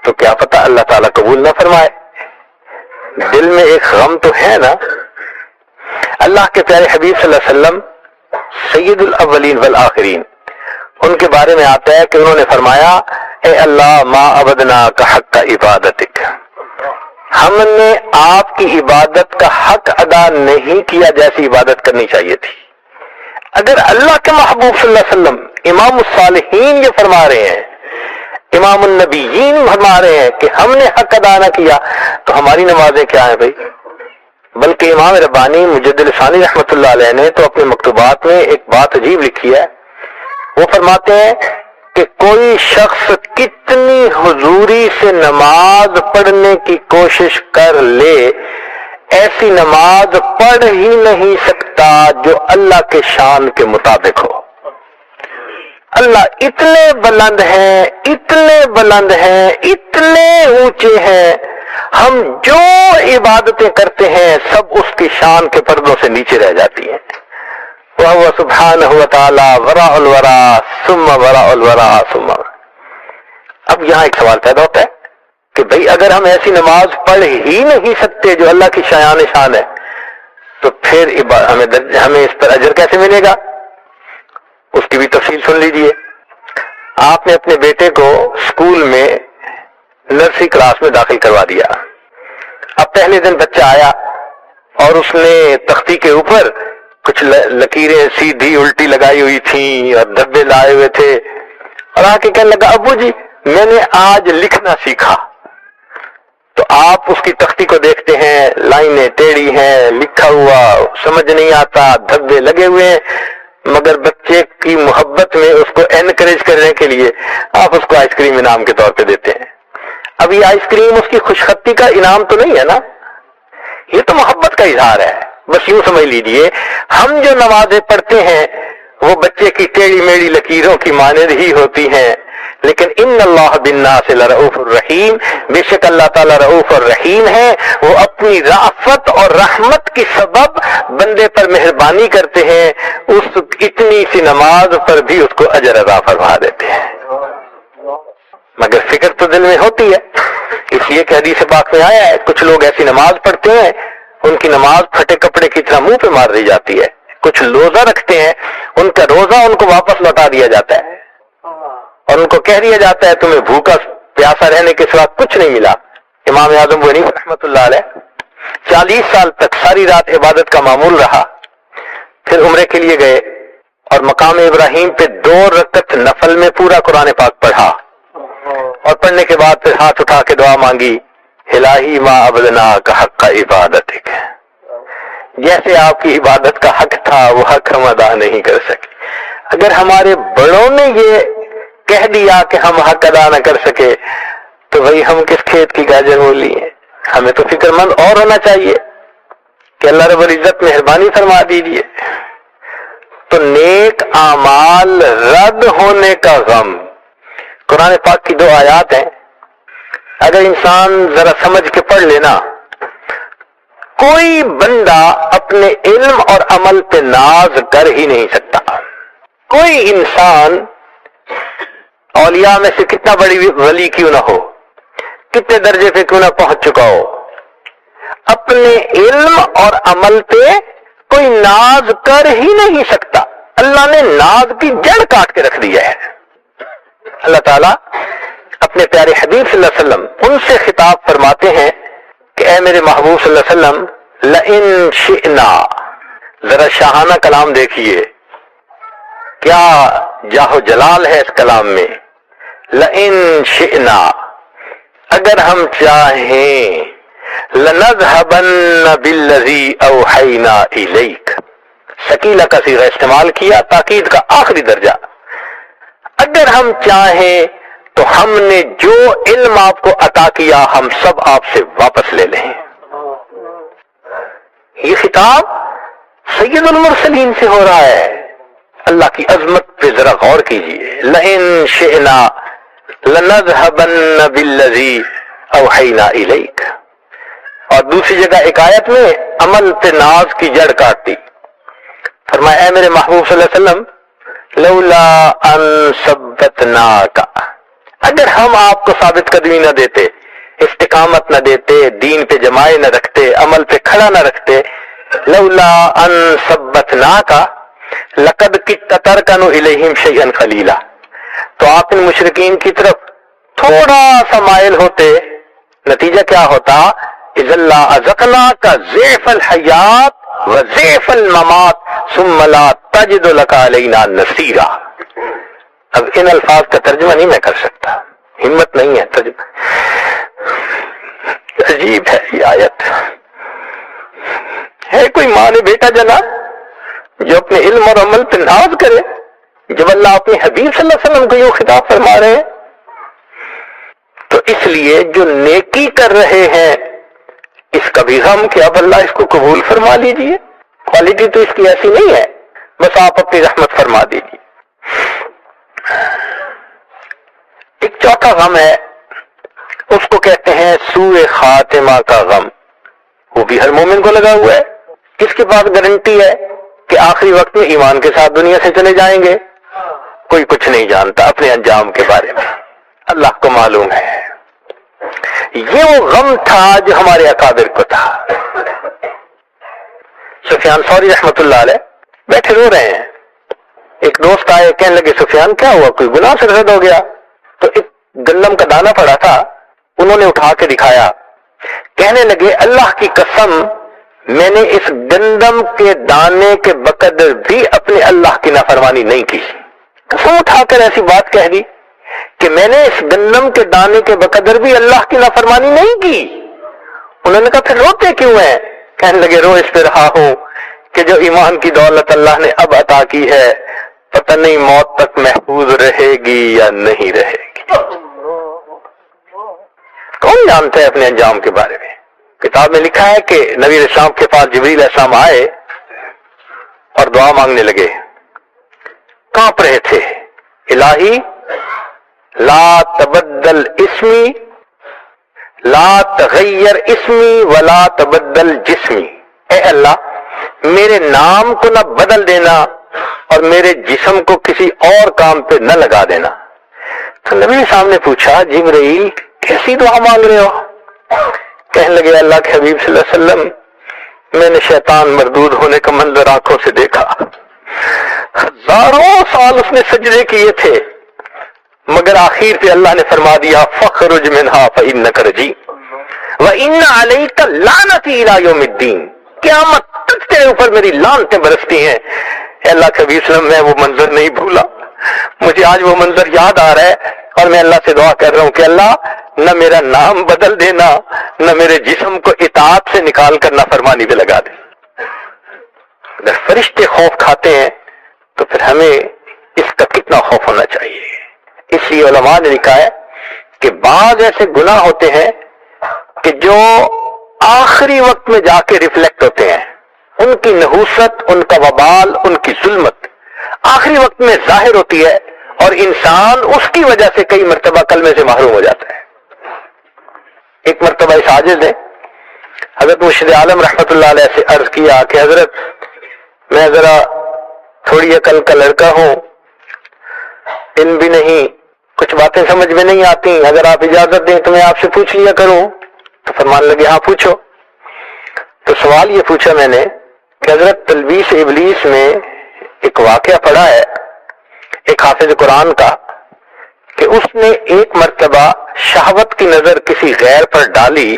تو کیا پتہ اللہ تعالیٰ قبول نہ فرمائے. دل میں ایک غم تو ہے نا. اللہ کے پیارے حبیب صلی اللہ علیہ وسلم سید الاولین والآخرین، ان کے بارے میں آتا ہے کہ انہوں نے فرمایا اے اللہ ما عبدنا کا حق کا عبادتک، ہم نے آپ کی عبادت کا حق ادا نہیں کیا جیسی عبادت کرنی چاہیے تھی. اگر اللہ کے محبوب صلی اللہ علیہ وسلم امام الصالحین یہ فرما رہے ہیں، امام النبیین فرما رہے ہیں کہ ہم نے حق ادا نہ کیا، تو ہماری نمازیں کیا ہیں بھائی؟ بلکہ امام ربانی مجدد ثانی رحمۃ اللہ علیہ نے تو اپنے مکتوبات میں ایک بات عجیب لکھی ہے. وہ فرماتے ہیں کہ کوئی شخص کتنی حضوری سے نماز پڑھنے کی کوشش کر لے، ایسی نماز پڑھ ہی نہیں سکتا جو اللہ کے شان کے مطابق ہو. اللہ اتنے بلند ہیں، اتنے بلند ہیں، اتنے اونچے ہیں، ہم جو عبادتیں کرتے ہیں سب اس کی شان کے پردوں سے نیچے رہ جاتی ہیں. وَهُوَ سُبْحَانَهُ وَتَعَالَى وَرَاءُ الْوَرَىٰ ثُمَّ وَرَاءُ الْوَرَىٰ ثُمَّ. اب یہاں ایک سوال پیدا ہوتا ہے کہ بھئی اگر ہم ایسی نماز پڑھ ہی نہیں سکتے جو اللہ کی شایان شان ہے تو پھر ہمیں اس پر اجر کیسے ملے گا؟ اس کی بھی تفصیل سن لیجئے۔ آپ نے اپنے بیٹے کو اسکول میں نرسری کلاس میں داخل کروا دیا۔ اب پہلے دن بچہ آیا اور اس نے تختی کے اوپر کچھ لکیریں سیدھی الٹی لگائی ہوئی تھیں اور دھبے لائے ہوئے تھے، اور آ کے کہنے لگا ابو جی میں نے آج لکھنا سیکھا۔ تو آپ اس کی تختی کو دیکھتے ہیں، لائنیں ٹیڑھی ہیں، لکھا ہوا سمجھ نہیں آتا، دھبے لگے ہوئے ہیں، مگر بچے کی محبت میں اس کو انکریج کرنے کے لیے آپ اس کو آئس کریم انعام کے طور پہ دیتے ہیں۔ اب یہ آئس کریم اس کی خوش خطی کا انعام تو نہیں ہے نا، یہ تو محبت کا اظہار ہے۔ بس یوں سمجھ لیجئے ہم جو نمازیں پڑھتے ہیں وہ بچے کی ٹیڑھی میڑھی لکیروں کی مانند ہی ہوتی ہیں، لیکن ان اللہ بالناس لرؤوف الرحیم، بے شک اللہ تعالیٰ رؤوف الرحیم ہے، وہ اپنی رأفت اور رحمت کی سبب بندے پر مہربانی کرتے ہیں، اس اتنی سی نماز پر بھی اس کو اجر عطا فرما دیتے ہیں۔ مگر فکر تو دل میں ہوتی ہے، اس لیے کہ حدیث پاک میں آیا ہے کچھ لوگ ایسی نماز پڑھتے ہیں ان کی نماز پھٹے کپڑے کی طرح منہ پہ مار دی جاتی ہے، کچھ روزہ رکھتے ہیں ان کا روزہ ان کو واپس لوٹا دیا جاتا ہے اور ان کو کہہ دیا جاتا ہے تمہیں بھوکا پیاسا رہنے کے سوا کچھ نہیں ملا۔ امام اعظم ابو حنیفہ رحمۃ اللہ علیہ 40 سال تک ساری رات عبادت کا معمول رہا، پھر عمرے کے لیے گئے اور مقام ابراہیم پہ 2 رکعت نفل میں پورا قرآن پاک پڑھا، اور پڑھنے کے بعد پھر ہاتھ اٹھا کے دعا مانگی الہی ما عبدناک حق عبادتک، جیسے آپ کی عبادت کا حق تھا وہ حق ہم ادا نہیں کر سکے۔ اگر ہمارے بڑوں نے یہ کہہ دیا کہ ہم حق ادا نہ کر سکے تو بھئی ہم کس کھیت کی گاجر مولی ہیں؟ ہمیں تو فکر مند اور ہونا چاہیے کہ اللہ رب العزت مہربانی فرما دیجیے۔ تو نیک اعمال رد ہونے کا غم، قرآن پاک کی 2 آیات ہیں، اگر انسان ذرا سمجھ کے پڑھ لینا، کوئی بندہ اپنے علم اور عمل پہ ناز کر ہی نہیں سکتا۔ کوئی انسان اولیاء میں سے کتنا بڑی ولی کیوں نہ ہو، کتنے درجے پہ کیوں نہ پہنچ چکا ہو، اپنے علم اور عمل پہ کوئی ناز کر ہی نہیں سکتا۔ اللہ نے ناز کی جڑ کاٹ کے رکھ دیا ہے۔ اللہ تعالیٰ اپنے پیارے حبیب صلی اللہ علیہ وسلم ان سے خطاب فرماتے ہیں کہ اے میرے محبوب صلی اللہ علیہ وسلم لئن شئنا، ذرا شاہانہ کلام دیکھیے، کیا جاہ و جلال ہے اس کلام میں۔ لئن شئنا، اگر ہم چاہیں، لنذهبن بالذی اوحینا الیک، ثقیلہ کا صیغہ استعمال کیا، تاکید کا آخری درجہ، اگر ہم چاہیں تو ہم نے جو علم آپ کو عطا کیا ہم سب آپ سے واپس لے لیں۔ یہ خطاب سید المرسلین سے ہو رہا ہے۔ اللہ کی عظمت پہ ذرا غور کیجئے، لئن شئنا لنذهبن بالذی اوحینا الیک، اور دوسری جگہ ایک آیت میں عمل پہ ناز کی جڑ کاٹ دی، فرمایا اے میرے محبوب صلی اللہ علیہ وسلم لولا ان ثبتناک، اگر ہم آپ کو ثابت قدمی نہ دیتے، استقامت نہ دیتے، دین پہ جمائے نہ رکھتے، عمل پہ کھڑا نہ رکھتے، لولا ان ثبتناک لقد کدت ترکن الیہم شیئا قلیلا، تو آپ ان مشرکین کی طرف تھوڑا سا مائل ہوتے، نتیجہ کیا ہوتا، اذا لأذقناک ضعف الحیات وضعف الممات ثم لا تجد لك علینا نصیرا۔ اب ان الفاظ کا ترجمہ نہیں میں کر سکتا، ہمت نہیں ہے ترجمہ، عجیب ہے یہ آیت۔ ہے کوئی ماں نے بیٹا جنا جو اپنے علم اور عمل پہ ناز کرے، جب اللہ اپنے حبیب صلی اللہ علیہ وسلم کو یہ خطاب فرما رہے ہیں؟ تو اس لیے جو نیکی کر رہے ہیں اس کا بھی غم کہ اب اللہ اس کو قبول فرما لیجیے، کوالٹی تو اس کی ایسی نہیں ہے، بس آپ اپنی رحمت فرما دیجیے۔ ایک چوتھا غم ہے، اس کو کہتے ہیں سوء خاتمہ کا غم، وہ بھی ہر مومن کو لگا ہوا ہے۔ کس کے پاس گارنٹی ہے کہ آخری وقت میں ایمان کے ساتھ دنیا سے چلے جائیں گے؟ کوئی کچھ نہیں جانتا اپنے انجام کے بارے میں، اللہ کو معلوم ہے۔ یہ وہ غم تھا جو ہمارے اکابر کو تھا. سفیان ثوری رحمت اللہ علیہ بیٹھے رو رہے ہیں. ایک دوست آئے, کہنے لگے سفیان کیا ہوا, کوئی گناہ سے رد ہو گیا؟ تو ایک گندم کا دانہ پڑا تھا, انہوں نے اٹھا کے دکھایا. کہنے لگے اللہ کی قسم میں نے اس گندم کے دانے کے بقدر بھی اپنے اللہ کی نافرمانی نہیں کی. قسم اٹھا کر ایسی بات کہہ دی کہ میں نے اس گندم کے دانے کے بقدر بھی اللہ کی نافرمانی نہیں کی. انہوں نے کہا پھر روتے کیوں ہیں؟ کہنے لگے رو اس پہ رہا ہوں کہ جو ایمان کی دولت اللہ نے اب عطا کی ہے پتہ نہیں موت تک محفوظ رہے گی یا نہیں رہے گی. کون جانتا ہے اپنے انجام کے بارے میں؟ کتاب میں لکھا ہے کہ نبی علیہ السلام کے پاس جبریل علیہ السلام آئے اور دعا مانگنے لگے, کانپ رہے تھے. الہی لا تبدل اسمی لا تغیر اسمی ولا تبدل جسمی. اے اللہ میرے نام کو نہ بدل دینا اور میرے جسم کو کسی اور کام پہ نہ لگا دینا. تو نبی صاحب نے پوچھا جبرائیل کیسی دعا مانگ رہے ہو؟ کہنے لگے اللہ کے حبیب صلی اللہ علیہ وسلم میں نے شیطان مردود ہونے کا منظر آنکھوں سے دیکھا. ہزاروں سال اس نے سجدے کیے تھے مگر آخر پہ اللہ نے فرما دیا فخرج منہا فإنک رجیم وإن علیک لعنتی الی یوم الدین. قیامت تک تیرے اوپر میری لعنتیں برستی ہیں. اے اللہ کے حبیب صلی اللہ علیہ وسلم میں وہ منظر نہیں بھولا, مجھے آج وہ منظر یاد آ رہا ہے اور میں اللہ سے دعا کر رہا ہوں کہ اللہ نہ میرا نام بدل دینا نہ میرے جسم کو اطاعت سے نکال کر نافرمانی پہ لگا دے. اگر فرشتے خوف کھاتے ہیں تو پھر ہمیں اس کا کتنا خوف ہونا چاہیے. اس لیے علماء نے لکھا ہے کہ بعض ایسے گناہ ہوتے ہیں کہ جو آخری وقت میں جا کے ریفلیکٹ ہوتے ہیں, ان کی نحوست, ان کا وبال, ان کی ظلمت آخری وقت میں ظاہر ہوتی ہے اور انسان اس کی وجہ سے کئی مرتبہ کلمے سے محروم ہو جاتا ہے. ایک مرتبہ اس عاجز نے حضرت مرشد عالم رحمت اللہ علیہ سے عرض کیا کہ حضرت میں ذرا تھوڑی عقل کا لڑکا ہوں, علم بھی نہیں, کچھ باتیں سمجھ میں نہیں آتی, اگر آپ اجازت دیں تو میں آپ سے پوچھ لیا کروں. تو فرمان لگے ہاں پوچھو. تو سوال یہ پوچھا میں نے کہ حضرت تلبیس ابلیس میں ایک واقعہ پڑھا ہے ایک حافظ قرآن کا کہ اس نے ایک مرتبہ شہوت کی نظر کسی غیر پر ڈالی,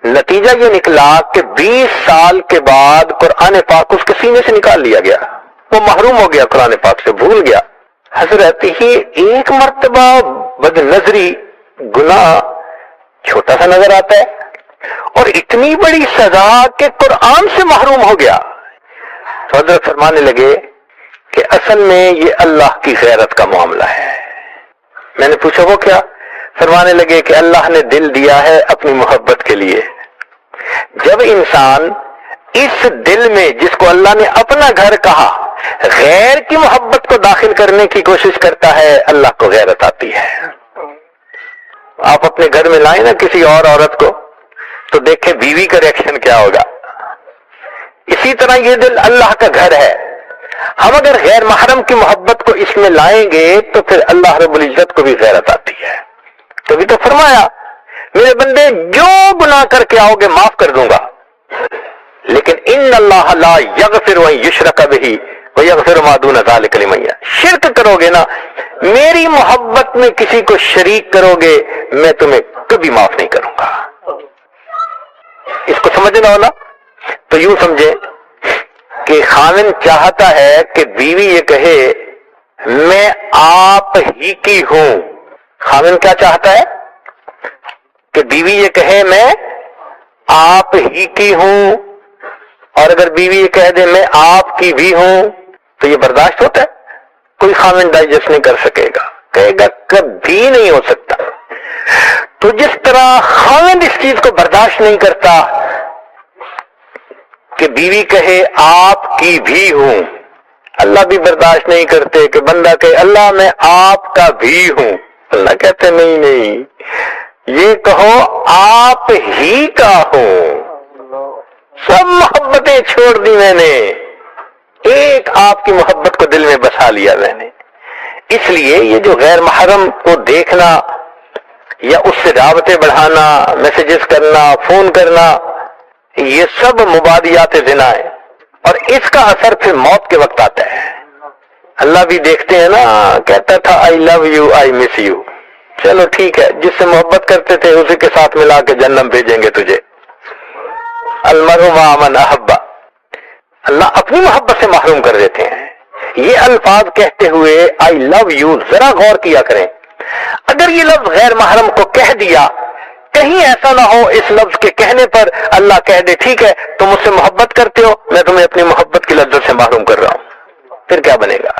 نتیجہ یہ نکلا کہ 20 سال کے بعد قرآن پاک اس کے سینے سے نکال لیا گیا, وہ محروم ہو گیا قرآن پاک سے, بھول گیا. حضرت ہی ایک مرتبہ بد نظری گناہ چھوٹا سا نظر آتا ہے اور اتنی بڑی سزا کہ قرآن سے محروم ہو گیا. تو حضرت فرمانے لگے کہ اصل میں یہ اللہ کی غیرت کا معاملہ ہے. میں نے پوچھا وہ کیا؟ فرمانے لگے کہ اللہ نے دل دیا ہے اپنی محبت کے لیے. جب انسان اس دل میں جس کو اللہ نے اپنا گھر کہا غیر کی محبت کو داخل کرنے کی کوشش کرتا ہے, اللہ کو غیرت آتی ہے. آپ اپنے گھر میں لائیں نا کسی اور عورت کو تو دیکھیں بیوی کا ریئیکشن کیا ہوگا. اسی طرح یہ دل اللہ کا گھر ہے. ہم اگر غیر محرم کی محبت کو اس میں لائیں گے تو پھر اللہ رب العزت کو بھی غیرت آتی ہے. تبھی تو فرمایا میرے بندے جو گناہ کر کے آؤ گے معاف کر دوں گا, لیکن ان اللہ لا یغفر ان یشرک بہ ویغفر ما دون ذلک لمن یشاء. شرک کرو گے نا, میری محبت میں کسی کو شریک کرو گے, میں تمہیں کبھی معاف نہیں کروں گا. اس کو سمجھنا ہونا تو یوں سمجھے کہ خاوند چاہتا ہے کہ بیوی یہ کہے میں آپ ہی کی ہوں. خاوند کیا چاہتا ہے کہ بیوی یہ کہے میں آپ ہی کی ہوں, اور اگر بیوی یہ کہہ دے میں آپ کی بھی ہوں تو یہ برداشت ہوتا ہے؟ کوئی خاوند ڈائجسٹ نہیں کر سکے گا, کہے گا کبھی نہیں ہو سکتا. تو جس طرح خاوند اس چیز کو برداشت نہیں کرتا کہ بیوی کہے آپ کی بھی ہوں, اللہ بھی برداشت نہیں کرتے کہ بندہ کہے اللہ میں آپ کا بھی ہوں. اللہ کہتے نہیں نہیں, یہ کہو آپ ہی کا ہوں. سب محبتیں چھوڑ دی میں نے, ایک آپ کی محبت کو دل میں بسا لیا میں نے. اس لیے یہ جو غیر محرم کو دیکھنا یا اس سے رابطے بڑھانا، میسیجز کرنا، فون کرنا، یہ سب مبادیات زنا ہے، اور اس کا اثر پھر موت کے وقت آتا ہے۔ اللہ بھی دیکھتے ہیں نا، کہتا تھا آئی love you I miss you, چلو ٹھیک ہے، جس سے محبت کرتے تھے اسی کے ساتھ ملا کے جہنم بھیجیں گے تجھے، المرء مع من احب، اللہ اپنی محبت سے محروم کر دیتے ہیں۔ یہ الفاظ کہتے ہوئے آئی لو یو، ذرا غور کیا کریں، اگر یہ لفظ غیر محرم کو کہہ دیا، کہیں ایسا نہ ہو اس لفظ کے کہنے پر اللہ کہہ دے ٹھیک ہے تم مجھ سے محبت کرتے ہو، میں تمہیں اپنی محبت کی لذت سے محروم کر رہا ہوں، پھر کیا بنے گا؟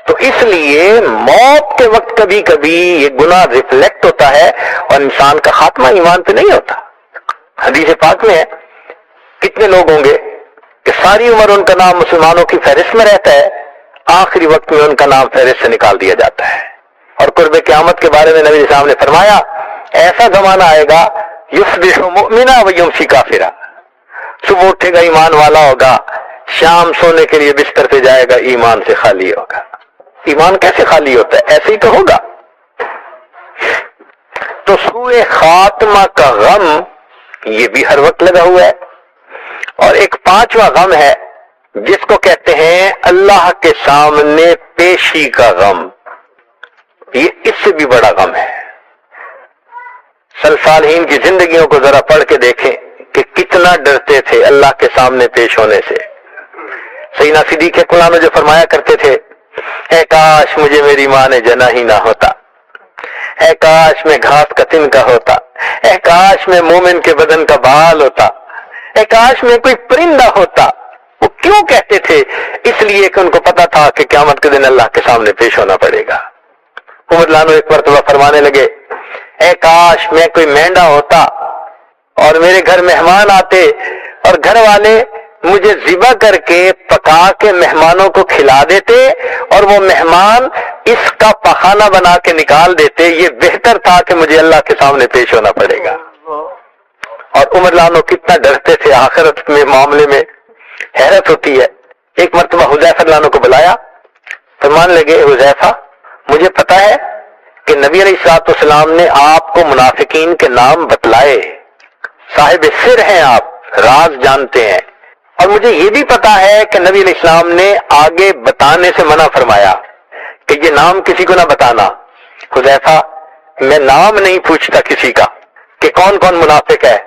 تو اس لیے موت کے وقت کبھی کبھی یہ گناہ ریفلیکٹ ہوتا ہے اور انسان کا خاتمہ ایمان پہ نہیں ہوتا۔ حدیث پاک میں ہے کتنے لوگ ہوں گے کہ ساری عمر ان کا نام مسلمانوں کی فہرست میں رہتا ہے، آخری وقت میں ان کا نام فہرست سے نکال دیا جاتا ہے۔ اور قرب قیامت کے بارے میں نبی علیہ السلام نے فرمایا ایسا زمانہ آئے گا یصبح مؤمنا ویمسی کافرا، صبح اٹھے گا ایمان والا ہوگا، شام سونے کے لیے بستر پہ جائے گا ایمان سے خالی ہوگا۔ ایمان کیسے خالی ہوتا ہے؟ ایسے ہی تو ہوگا۔ تو سوء خاتمہ کا غم یہ بھی ہر وقت لگا ہوا ہے، اور ایک پانچواں غم ہے جس کو کہتے ہیں اللہ کے سامنے پیشی کا غم، یہ اس سے بھی بڑا غم ہے۔ سلف صالحین کی زندگیوں کو ذرا پڑھ کے دیکھیں کہ کتنا ڈرتے تھے اللہ کے سامنے پیش ہونے سے۔ سیدنا صدیق اکبر نے جو فرمایا کرتے تھے اے کاش مجھے میری ماں نے جنا ہی نہ ہوتا، اے کاش میں گھاس کا تنکا ہوتا، اے کاش میں مومن کے بدن کا بال ہوتا، اے کاش میں کوئی پرندہ ہوتا۔ وہ کیوں کہتے تھے؟ اس لیے کہ ان کو پتا تھا کہ قیامت کے دن اللہ کے سامنے پیش ہونا پڑے گا۔ عمر لانو ایک مرتبہ فرمانے لگے اے کاش میں کوئی مینڈا ہوتا اور میرے گھر مہمان آتے اور گھر والے مجھے ذبح کر کے پکا کے مہمانوں کو کھلا دیتے اور وہ مہمان اس کا پخانہ بنا کے نکال دیتے، یہ بہتر تھا کہ مجھے اللہ کے سامنے پیش ہونا پڑے گا۔ اور عمر لانو کتنا ڈرتے تھے آخرت میں معاملے میں، حیرت ہوتی ہے۔ ایک مرتبہ حذیفہ لانو کو بلایا، فرمانے لگے حذیفہ مجھے پتا ہے کہ نبی علیہ الصلوۃ والسلام نے آپ کو منافقین کے نام بتلائے، صاحب سر ہیں آپ، راز جانتے ہیں، اور مجھے یہ بھی پتا ہے کہ نبی علیہ السلام نے آگے بتانے سے منع فرمایا کہ یہ نام کسی کو نہ بتانا۔ حذیفہ میں نام نہیں پوچھتا کسی کا کہ کون کون منافق ہے،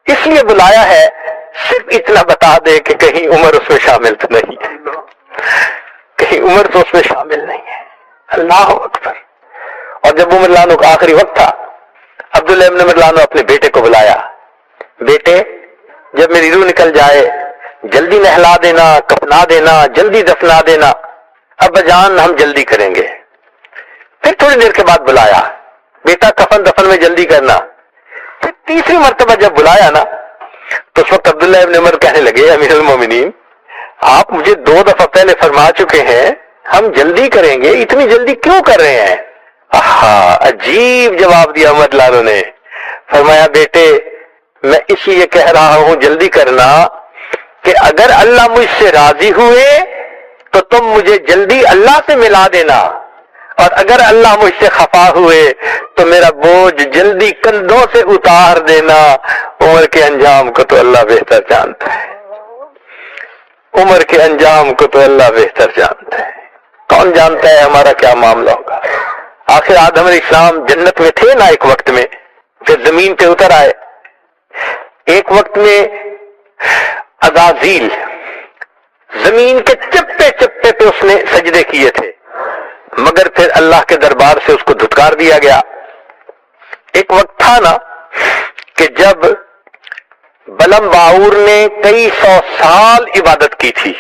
اس لیے بلایا ہے صرف اتنا بتا دے کہ کہیں عمر اس میں شامل تو نہیں ہے، کہیں عمر تو اس میں شامل نہیں ہے۔ اللہ اکبر۔ اور جب عمر لانو کا آخری وقت تھا، عبداللہ ابن عمر لانو اپنے بیٹے کو بلایا، بیٹے جب میری روح نکل جائے جلدی نہلا دینا، کفنا دینا، جلدی دفنا دینا، ابا جان ہم جلدی کریں گے۔ پھر تھوڑی دیر کے بعد بلایا، بیٹا کفن دفن میں جلدی کرنا۔ پھر تیسری مرتبہ جب بلایا نا تو اس وقت عبداللہ ابن عمر کہنے لگے امیر المومنین آپ مجھے 2 دفعہ پہلے فرما چکے ہیں ہم جلدی کریں گے، اتنی جلدی کیوں کر رہے ہیں؟ عجیب جواب دیا عمر لانو نے، فرمایا بیٹے میں اس لیے کہہ رہا ہوں جلدی کرنا کہ اگر اللہ مجھ سے راضی ہوئے تو تم مجھے جلدی اللہ سے ملا دینا، اور اگر اللہ مجھ سے خفا ہوئے تو میرا بوجھ جلدی کندھوں سے اتار دینا۔ عمر کے انجام کو تو اللہ بہتر جانتا ہے، عمر کے انجام کو تو اللہ بہتر جانتا ہے، کون جانتا ہے ہمارا کیا معاملہ ہوگا۔ آخر آدم علیہ السلام جنت میں تھے نا ایک وقت میں، پھر زمین پہ اتر آئے، ایک وقت میں عزازیل زمین کے چپے چپے پہ اس نے سجدے کیے تھے، مگر پھر اللہ کے دربار سے اس کو دھتکار دیا گیا۔ ایک وقت تھا نا کہ جب بلم باور نے کئی 100 سال عبادت کی تھی،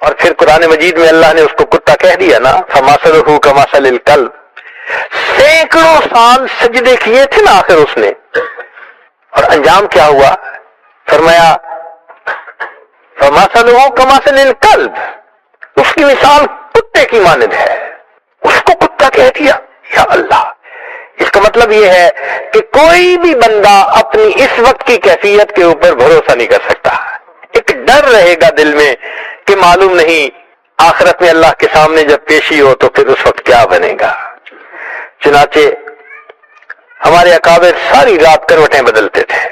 اور پھر قرآن مجید میں اللہ نے اس کو کتا کہہ دیا نا فَمَثَلُهُ كَمَثَلِ الْكَلْبِ، سینکڑوں سال سجدے کیے تھے نا آخر اس نے، اور انجام کیا ہوا؟ فرمایا فَمَثَلُهُ كَمَثَلِ الْكَلْبِ، اس کی مثال کتے کی مانند ہے، اس کو کتا کہہ دیا۔ یا اللہ، اس کا مطلب یہ ہے کہ کوئی بھی بندہ اپنی اس وقت کی کیفیت کے اوپر بھروسہ نہیں کر سکتا، ایک ڈر رہے گا دل میں کہ معلوم نہیں آخرت میں اللہ کے سامنے جب پیشی ہو تو پھر اس وقت کیا بنے گا۔ چنانچہ ہمارے اکابر ساری رات کروٹیں بدلتے تھے.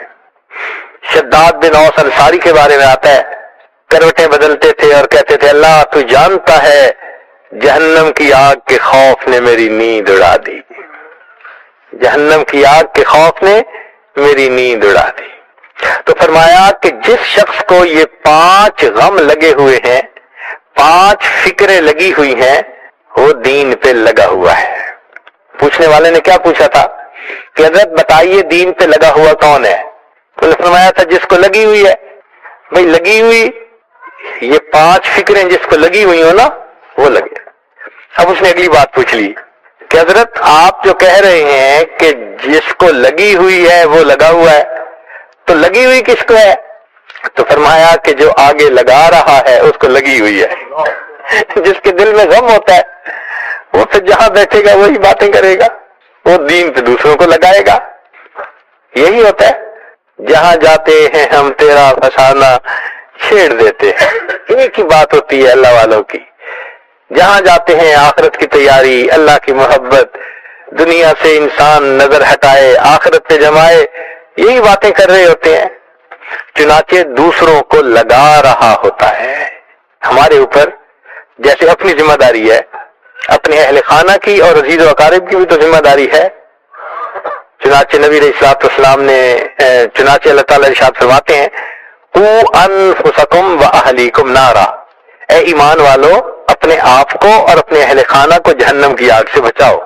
شداد بن اوس انصاری کے بارے میں آتا ہے کروٹیں بدلتے تھے اور کہتے تھے اللہ تو جانتا ہے جہنم کی آگ کے خوف نے میری نیند اڑا دی. جہنم کی آگ کے خوف نے میری نیند اڑا دی. تو فرمایا کہ جس شخص کو یہ 5 غم لگے ہوئے ہیں، 5 فکریں لگی ہوئی ہیں، وہ دین پہ لگا ہوا ہے. پوچھنے والے نے کیا پوچھا تھا کہ حضرت بتائیے دین پہ لگا ہوا کون ہے؟ تو نے فرمایا تھا جس کو لگی ہوئی ہے. بھئی لگی ہوئی یہ 5 فکریں جس کو لگی ہوئی ہو نا وہ لگے. اب اس نے اگلی بات پوچھ لی کہ حضرت آپ جو کہہ رہے ہیں کہ جس کو لگی ہوئی ہے وہ لگا ہوا ہے، تو لگی ہوئی کس کو ہے؟ تو فرمایا کہ جو آگے لگا رہا ہے اس کو لگی ہوئی ہے. جس کے دل میں غم ہوتا ہے وہ پھر جہاں بیٹھے گا وہی باتیں کرے گا، وہ دین پہ دوسروں کو لگائے گا. یہی ہوتا ہے جہاں جاتے ہیں ہم تیرا فسانہ چھیڑ دیتے ہیں. ایک ہی بات ہوتی ہے اللہ والوں کی. جہاں جاتے ہیں آخرت کی تیاری، اللہ کی محبت، دنیا سے انسان نظر ہٹائے آخرت پہ جمائے، یہی باتیں کر رہے ہوتے ہیں. چنانچہ دوسروں کو لگا رہا ہوتا ہے. ہمارے اوپر جیسے اپنی ذمہ داری ہے، اپنے اہل خانہ کی اور عزیز و اقارب کی بھی تو ذمہ داری ہے. چنانچہ نبی علیہ الصلوۃ والسلام نے چنانچہ اللہ تعالیٰ ارشاد فرماتے ہیں قوا انفسکم واہلیکم نارا، اے ایمان والو اپنے آپ کو اور اپنے اہل خانہ کو جہنم کی آگ سے بچاؤ.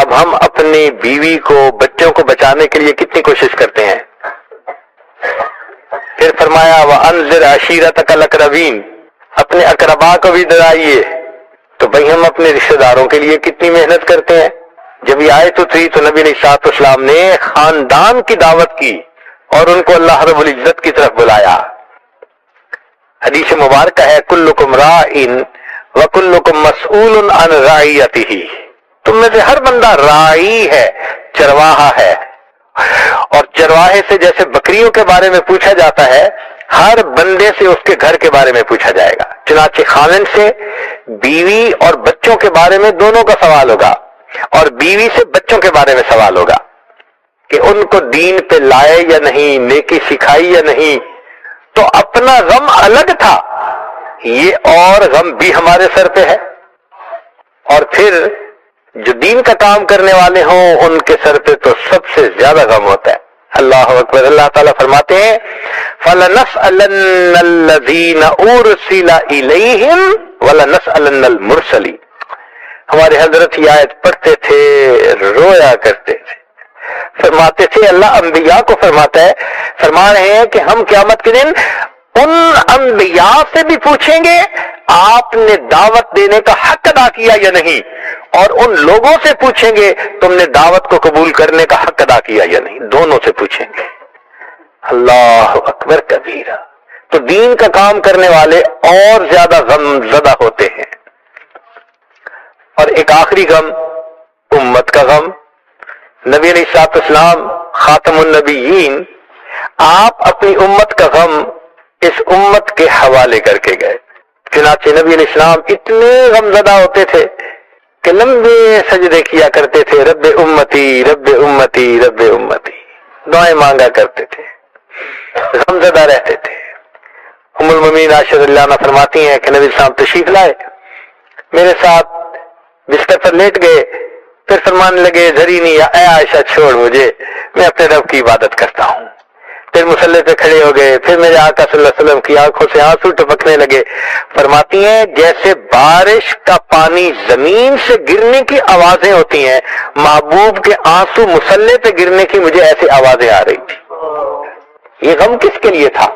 اب ہم اپنی بیوی کو بچوں کو بچانے کے لیے کتنی کوشش کرتے ہیں. پھر فرمایا وانذر عشیرتک الاقربین، اپنے اقربا کو بھی ڈرائیے. تو بھئی ہم اپنے رشتہ داروں کے لیے کتنی محنت کرتے ہیں. جب یہ آیت اتری تو نبی علیہ الصلوۃ والسلام نے خاندان کی دعوت کی اور ان کو اللہ رب العزت کی طرف بلایا. حدیث مبارکہ ہے کلکم راعٍ وکلکم مسئول عن رعیتہ، تم میں سے ہر بندہ راعی ہے، چرواہا ہے. اور چرواہے سے جیسے بکریوں کے بارے میں پوچھا جاتا ہے، ہر بندے سے اس کے گھر کے بارے میں پوچھا جائے گا. چنانچہ خاوند سے بیوی اور بچوں کے بارے میں دونوں کا سوال ہوگا، اور بیوی سے بچوں کے بارے میں سوال ہوگا کہ ان کو دین پہ لائے یا نہیں، نیکی سکھائی یا نہیں. تو اپنا غم الگ تھا، یہ اور غم بھی ہمارے سر پہ ہے. اور پھر جو دین کا کام کرنے والے ہوں ان کے سر پہ تو سب سے زیادہ غم ہوتا ہے. اللہ اکبر. اللہ تعالیٰ فرماتے ہیں فَلَنَسْأَلَنَّ الَّذِينَ أُرْسِلَ إِلَيْهِمْ وَلَنَسْأَلَنَّ الْمُرْسَلِينَ. ہمارے حضرت یہ آیت پڑھتے تھے، رویا کرتے تھے، فرماتے تھے اللہ انبیاء کو فرماتا ہے، فرما رہے ہیں کہ ہم قیامت کے دن ان انبیاء سے بھی پوچھیں گے آپ نے دعوت دینے کا حق ادا کیا یا نہیں، اور ان لوگوں سے پوچھیں گے تم نے دعوت کو قبول کرنے کا حق ادا کیا یا نہیں. دونوں سے پوچھیں گے. اللہ اکبر کبیرہ. تو دین کا کام کرنے والے اور زیادہ غم زدہ ہوتے ہیں. اور ایک آخری غم امت کا غم. نبی علیہ الصلوۃ والسلام خاتم النبیین، آپ اپنی امت کا غم اس امت کے حوالے کر کے گئے. چنانچہ نبی علیہ السلام اتنے غم زدہ ہوتے تھے کہ لمبے سجدے کیا کرتے تھے، رب امتی رب امتی رب امتی، دعائیں مانگا کرتے تھے، غم زدہ رہتے تھے. ام المومنین عائشہ رضی اللہ عنہا فرماتی ہیں کہ نبی صاحب تشریف لائے، میرے ساتھ بستر پر لیٹ گئے، پھر فرمانے لگے ذرینی یا اے عائشہ چھوڑ مجھے، میں اپنے رب کی عبادت کرتا ہوں. پھر مصلی پہ کھڑے ہو گئے، پھر میرے آقا صلی اللہ علیہ وسلم کی آنکھوں سے آنسو ٹپکنے لگے. فرماتی ہیں جیسے بارش کا پانی زمین سے گرنے کی آوازیں ہوتی ہیں، محبوب کے آنسو مصلی پہ گرنے کی مجھے ایسی آوازیں آ رہی تھی. یہ غم کس کے لیے تھا؟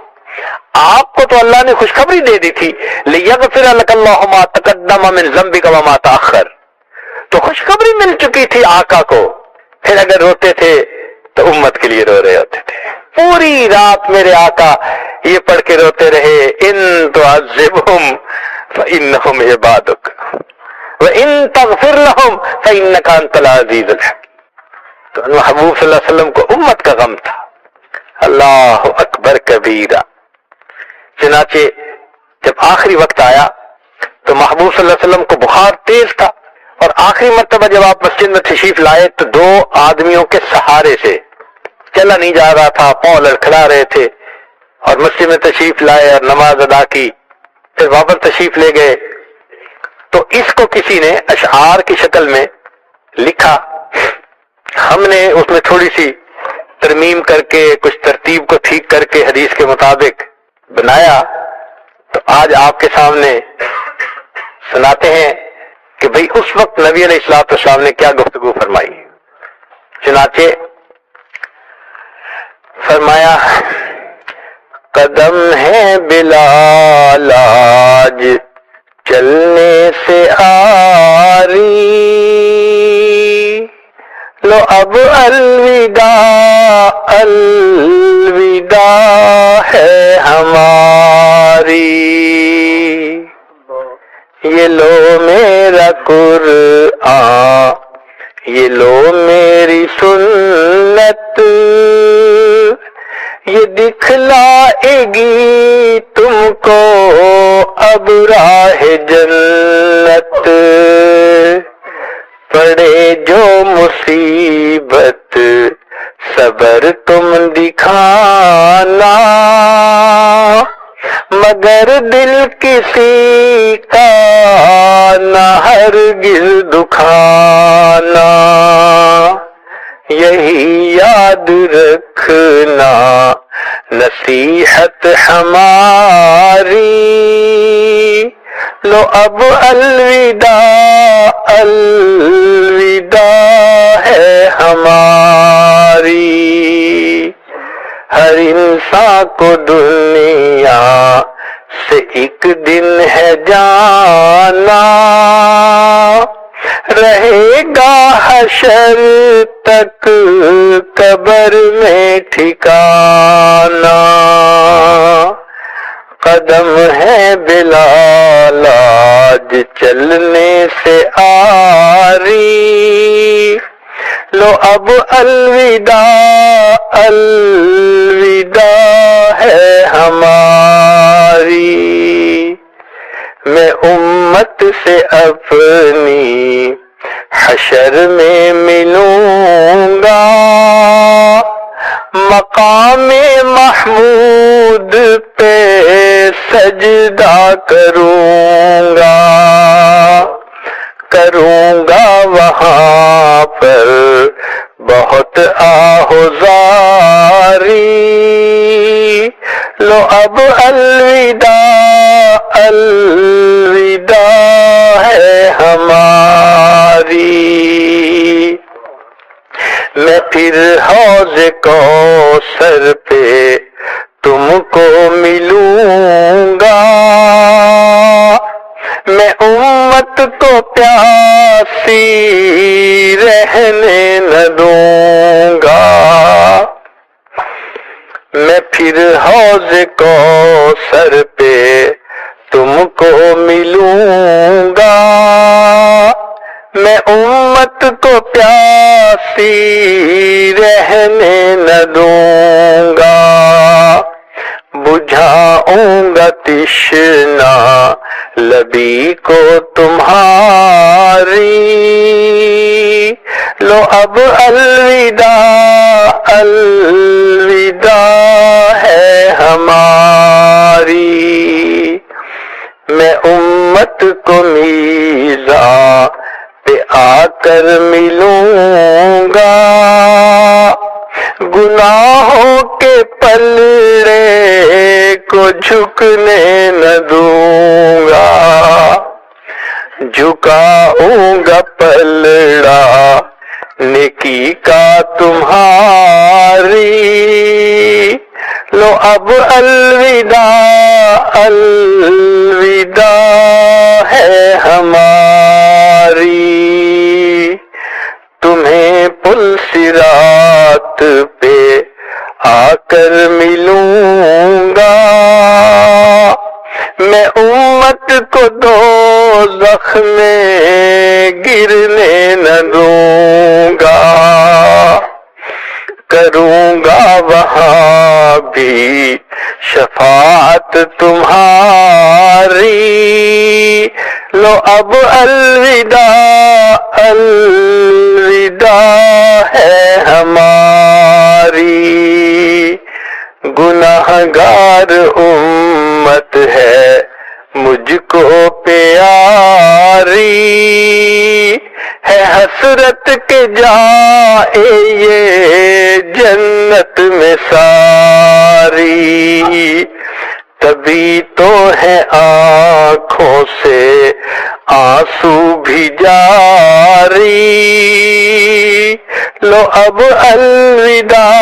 آپ کو تو اللہ نے خوشخبری دے دی تھی لِيَغْفِرَ لَكَ اللَّهُ مَا تَقَدَّمَ مِنْ ذَنبِكَ وَمَا تَأَخَّرَ، تو خوشخبری مل چکی تھی آقا کو. پھر اگر روتے تھے تو امت کے لیے رو رہے ہوتے تھے. پوری رات میرے آقا یہ پڑھ کے روتے رہے ان تعذبہم فإنہم عبادک وإن تغفر لہم فإنک انت العزیز الحکیم. تو محبوب صلی اللہ علیہ وسلم کو امت کا غم تھا. اللہ اکبر کبیرہ. چنانچہ جب آخری وقت آیا تو محبوب صلی اللہ علیہ وسلم کو بخار تیز تھا اور آخری مرتبہ جب آپ مسجد میں تشریف لائے تو 2 آدمیوں کے سہارے سے، چلا نہیں جا رہا تھا، پاؤں لڑکھڑا رہے تھے، اور مسجد میں تشریف لائے اور نماز ادا کی، پھر واپس تشریف لے گئے. تو اس کو کسی نے اشعار کی شکل میں لکھا، ہم نے اس میں تھوڑی سی ترمیم کر کے کچھ ترتیب کو ٹھیک کر کے حدیث کے مطابق بنایا. تو آج آپ کے سامنے سناتے ہیں کہ بھئی اس وقت نبی علیہ الصلوۃ والسلام نے کیا گفتگو فرمائی. چنانچہ فرمایا، قدم ہے بلال آج چلنے سے آری، لو اب الوداع الوداع ہے ہماری. یہ لو میرا قرآن، یہ لو میری سنت، یہ دکھلائے گی تم کو اب راہ جنت. پڑے جو مصیبت صبر تم دکھانا، مگر دل کسی کا نہ ہرگز دکھانا. یہی یاد رکھنا نصیحت ہماری، لو اب الوداع الوداع ہے ہماری. ہر انسان کو دنیا سے ایک دن ہے جانا، رہے گا حشر تک قبر میں ٹھکانا. قدم ہے بلال آج چلنے سے آری، لو اب الوداع الوداع ہے ہماری. میں امت سے اپنی حشر میں ملوں گا، مقام محمود پہ سجدہ کروں گا. کروں گا وہاں پر بہت آہوزاری، لو اب الوداع الوداع ہے ہماری. میں پھر حوض کوثر پہ تم کو ملوں گا، میں امت کو پیاسی رہنے نہ دوں گا. میں پھر حوض کوثر پہ تم کو ملوں گا، میں امت کو پیاسی رہنے نہ دوں گا. بجھاؤں گا تشنا لبی کو تمہاری، لو اب الوداع الوداع ہے ہماری. میں امت کو میزاں پہ آ کر ملوں گا، گناہوں کے پلڑے کو جھکنے نہ دوں گا. جھکاؤں گا پلڑا نیکی کا تمہاری، لو اب الوداع الوداع ہے ہماری. تمہیں پل صراط پہ آ کر ملوں گا، میں امت کو دوزخ میں گرنے نہ دوں گا. کروں گا وہاں بھی شفاعت تمہاری، لو اب الوداع الوداع ہے ہماری، گناہگار امت ہے مجھ کو پیاری، ہے حسرت کے جائے یہ جنت میں ساری، تبھی تو ہے آنکھوں سے آنسو بھی جاری، لو اب الوداع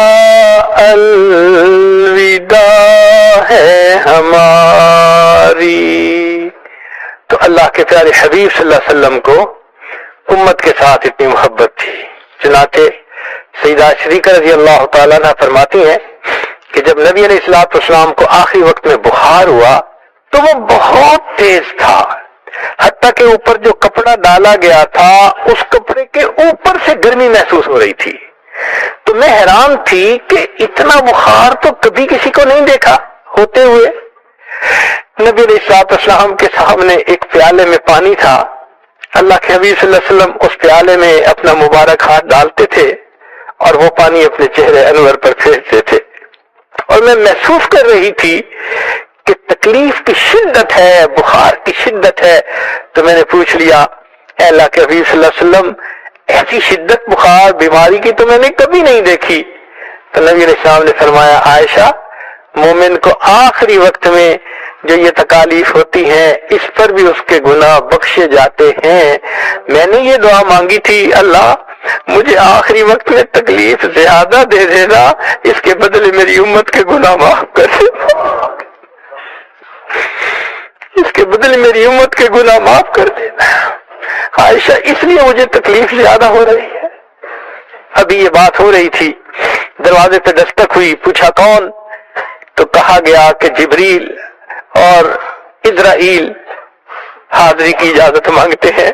الوداع ہے ہماری۔ تو اللہ کے پیارے حبیب صلی اللہ علیہ وسلم کو امت کے ساتھ اتنی محبت تھی، چنانچہ سیدہ شریکہ رضی اللہ تعالیٰ عنہ فرماتی ہیں کہ جب نبی علیہ الصلوۃ والسلام کو آخری وقت میں بخار ہوا تو وہ بہت تیز تھا، حتیٰ کہ اوپر جو کپڑا ڈالا گیا تھا اس کپڑے کے اوپر سے گرمی محسوس ہو رہی تھی۔ تو میں حیران تھی کہ اتنا بخار تو کبھی کسی کو نہیں دیکھا ہوتے ہوئے۔ نبی علیہ الصلوۃ والسلام کے سامنے ایک پیالے میں پانی تھا، اللہ کے حبیب صلی اللہ علیہ وسلم اس پیالے میں اپنا مبارک ہاتھ ڈالتے تھے اور وہ پانی اپنے چہرے انور پر پھینکتے تھے، اور میں محسوس کر رہی تھی کہ تکلیف کی شدت ہے، بخار کی شدت ہے۔ تو میں نے پوچھ لیا، اے اللہ کے حبیب صلی اللہ علیہ وسلم، ایسی شدت بخار بیماری کی تو میں نے کبھی نہیں دیکھی۔ تو نبی علیہ السلام نے فرمایا، عائشہ، مومن کو آخری وقت میں جو یہ تکالیف ہوتی ہیں اس پر بھی اس کے گناہ بخشے جاتے ہیں۔ میں نے یہ دعا مانگی تھی، اللہ مجھے آخری وقت میں تکلیف زیادہ دے دینا، اس کے بدلے میری امت کے گناہ معاف کر دینا، اس کے بدلے میری امت کے گناہ معاف کر دینا۔ عائشہ، اس لیے مجھے تکلیف زیادہ ہو رہی ہے۔ ابھی یہ بات ہو رہی تھی، دروازے پہ دستک ہوئی، پوچھا کون؟ تو کہا گیا کہ جبریل اور اسرائیل حاضری کی اجازت مانگتے ہیں۔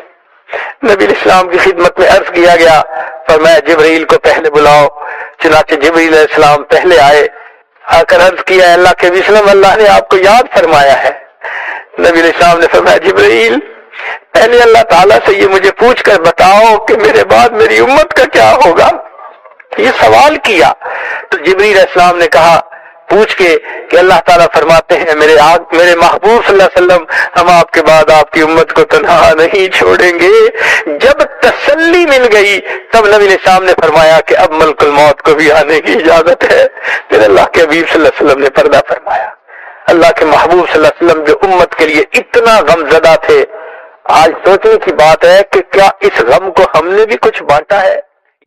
نبی علیہ السلام کی خدمت میں عرض کیا گیا، فرمایا جبریل کو پہلے بلاؤ۔ چنانچہ جبریل علیہ السلام پہلے آئے، آ کر عرض کیا، اللہ کے وسلم، اللہ نے آپ کو یاد فرمایا ہے۔ نبی علیہ السلام نے فرمایا، جبریل پہلے اللہ تعالیٰ سے یہ مجھے پوچھ کر بتاؤ کہ میرے بعد میری امت کا کیا ہوگا۔ یہ سوال کیا تو جبریل علیہ السلام نے کہا، پوچھ کے کہ اللہ تعالیٰ فرماتے ہیں، میرے محبوب صلی اللہ علیہ وسلم، ہم آپ کے بعد آپ کی امت کو تنہا نہیں چھوڑیں گے۔ جب تسلی مل گئی تب نبی علیہ السلام نے فرمایا کہ اب ملک الموت کو بھی آنے کی اجازت ہے۔ پھر اللہ کے حبیب صلی اللہ علیہ وسلم نے پردہ فرمایا۔ اللہ کے محبوب صلی اللہ علیہ وسلم جو امت کے لیے اتنا غم زدہ تھے، آج سوچنے کی بات ہے کہ کیا اس غم کو ہم نے بھی کچھ بانٹا ہے؟